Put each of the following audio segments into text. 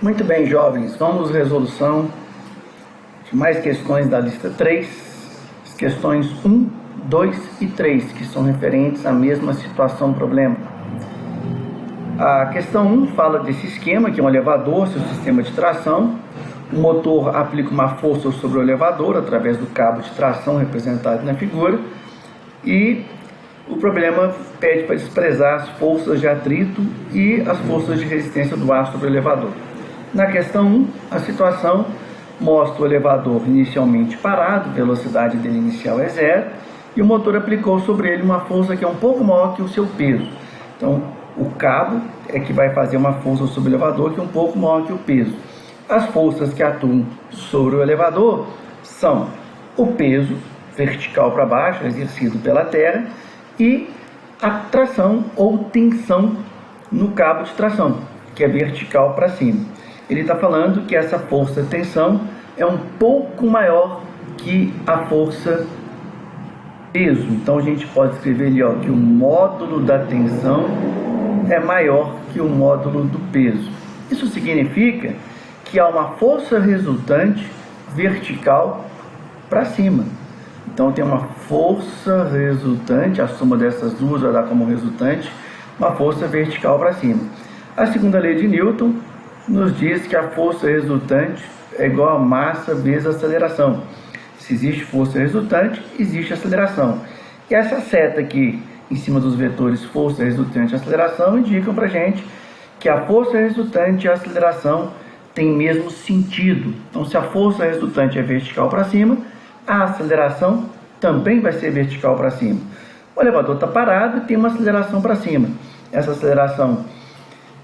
Muito bem, jovens, vamos à resolução de mais questões da lista 3, as questões 1, 2 e 3, que são referentes à mesma situação, problema. A questão 1 fala desse esquema, que é um elevador, seu sistema de tração. O motor aplica uma força sobre o elevador através do cabo de tração representado na figura, e o problema pede para desprezar as forças de atrito e as forças de resistência do ar sobre o elevador. Na questão 1, a situação mostra o elevador inicialmente parado, velocidade dele inicial é 0, e o motor aplicou sobre ele uma força que é um pouco maior que o seu peso. Então, o cabo é que vai fazer uma força sobre o elevador que é um pouco maior que o peso. As forças que atuam sobre o elevador são o peso vertical para baixo, exercido pela terra, e a tração ou tensão no cabo de tração, que é vertical para cima. Ele está falando que essa força tensão é um pouco maior que a força peso. Então a gente pode escrever ali, que o módulo da tensão é maior que o módulo do peso. Isso significa que há uma força resultante vertical para cima. Então tem uma força resultante, a soma dessas duas vai dar como resultante uma força vertical para cima. A segunda lei de Newton nos diz que a força resultante é igual a massa vezes a aceleração. Se existe força resultante, existe aceleração. E essa seta aqui em cima dos vetores força resultante e aceleração indicam para a gente que a força resultante e a aceleração têm mesmo sentido. Então, se a força resultante é vertical para cima, a aceleração também vai ser vertical para cima. O elevador está parado e tem uma aceleração para cima. Essa aceleração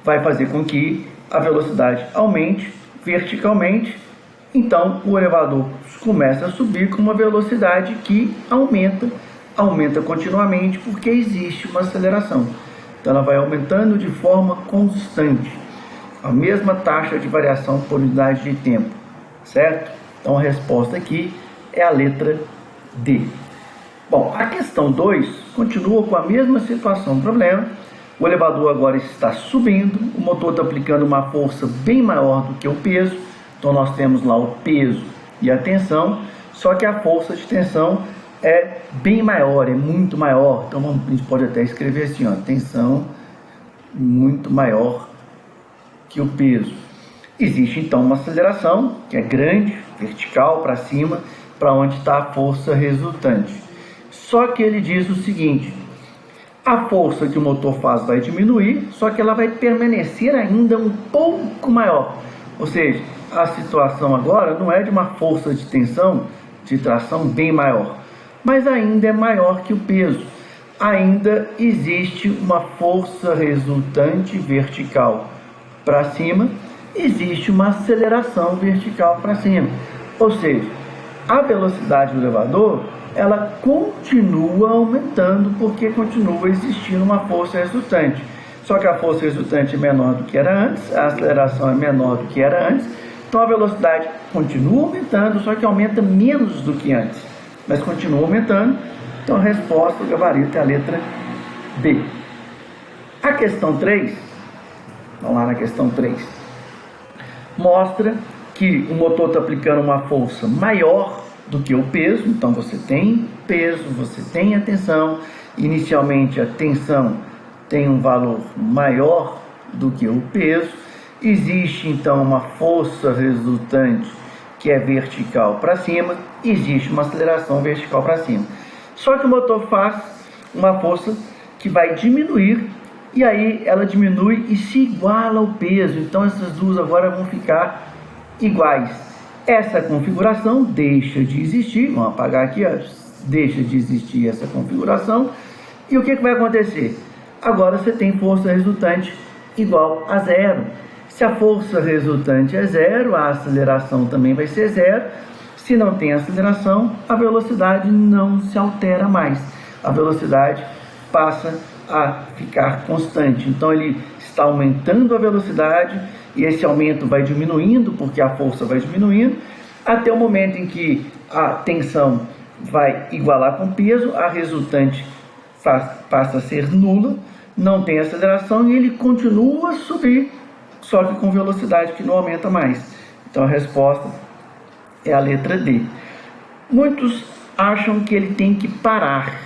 vai fazer com que a velocidade aumente verticalmente. Então, o elevador começa a subir com uma velocidade que aumenta continuamente, porque existe uma aceleração. Então, ela vai aumentando de forma constante, a mesma taxa de variação por unidade de tempo, certo? Então, a resposta aqui é a letra D. Bom, a questão 2 continua com a mesma situação, problema. O elevador agora está subindo, o motor está aplicando uma força bem maior do que o peso. Então, nós temos lá o peso e a tensão, só que a força de tensão é bem maior, é muito maior. Então, a gente pode até escrever assim, tensão muito maior que o peso. Existe, então, uma aceleração, que é grande, vertical para cima, para onde está a força resultante. Só que ele diz o seguinte: a força que o motor faz vai diminuir, só que ela vai permanecer ainda um pouco maior. Ou seja, a situação agora não é de uma força de tensão, de tração bem maior, mas ainda é maior que o peso. Ainda existe uma força resultante vertical para cima, existe uma aceleração vertical para cima. Ou seja, a velocidade do elevador, ela continua aumentando, porque continua existindo uma força resultante. Só que a força resultante é menor do que era antes, a aceleração é menor do que era antes, então a velocidade continua aumentando, só que aumenta menos do que antes, mas continua aumentando. Então a resposta do gabarito é a letra B. A questão 3, vamos lá na questão 3, mostra que o motor está aplicando uma força maior do que o peso. Então você tem peso, você tem a tensão. Inicialmente a tensão tem um valor maior do que o peso. Existe então uma força resultante que é vertical para cima, existe uma aceleração vertical para cima. Só que o motor faz uma força que vai diminuir, e aí ela diminui e se iguala ao peso. Então essas duas agora vão ficar iguais. Essa configuração deixa de existir, vamos apagar aqui, deixa de existir essa configuração, e o que vai acontecer? Agora você tem força resultante igual a 0. Se a força resultante é 0, a aceleração também vai ser 0. Se não tem aceleração, a velocidade não se altera mais. A velocidade passa a ficar constante. Então ele está aumentando a velocidade, e esse aumento vai diminuindo, porque a força vai diminuindo, até o momento em que a tensão vai igualar com o peso, a resultante passa a ser nula, não tem aceleração, e ele continua a subir só que com velocidade que não aumenta mais. Então a resposta é a letra D. Muitos acham que ele tem que parar,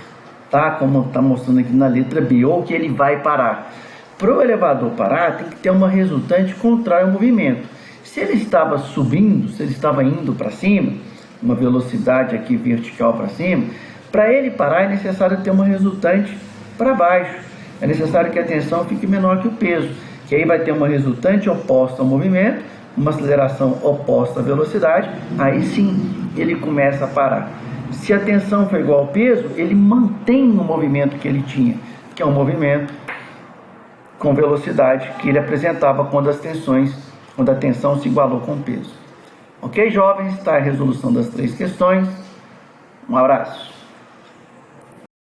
tá? Como está mostrando aqui na letra B, ou que ele vai parar. Para o elevador parar, tem que ter uma resultante contrária ao movimento. Se ele estava subindo, se ele estava indo para cima, uma velocidade aqui vertical para cima, para ele parar é necessário ter uma resultante para baixo. É necessário que a tensão fique menor que o peso, que aí vai ter uma resultante oposta ao movimento, uma aceleração oposta à velocidade, aí sim ele começa a parar. Se a tensão for igual ao peso, ele mantém o movimento que ele tinha, que é um movimento com velocidade que ele apresentava quando a tensão se igualou com o peso. Ok, jovens? Está a resolução das 3 questões. Um abraço.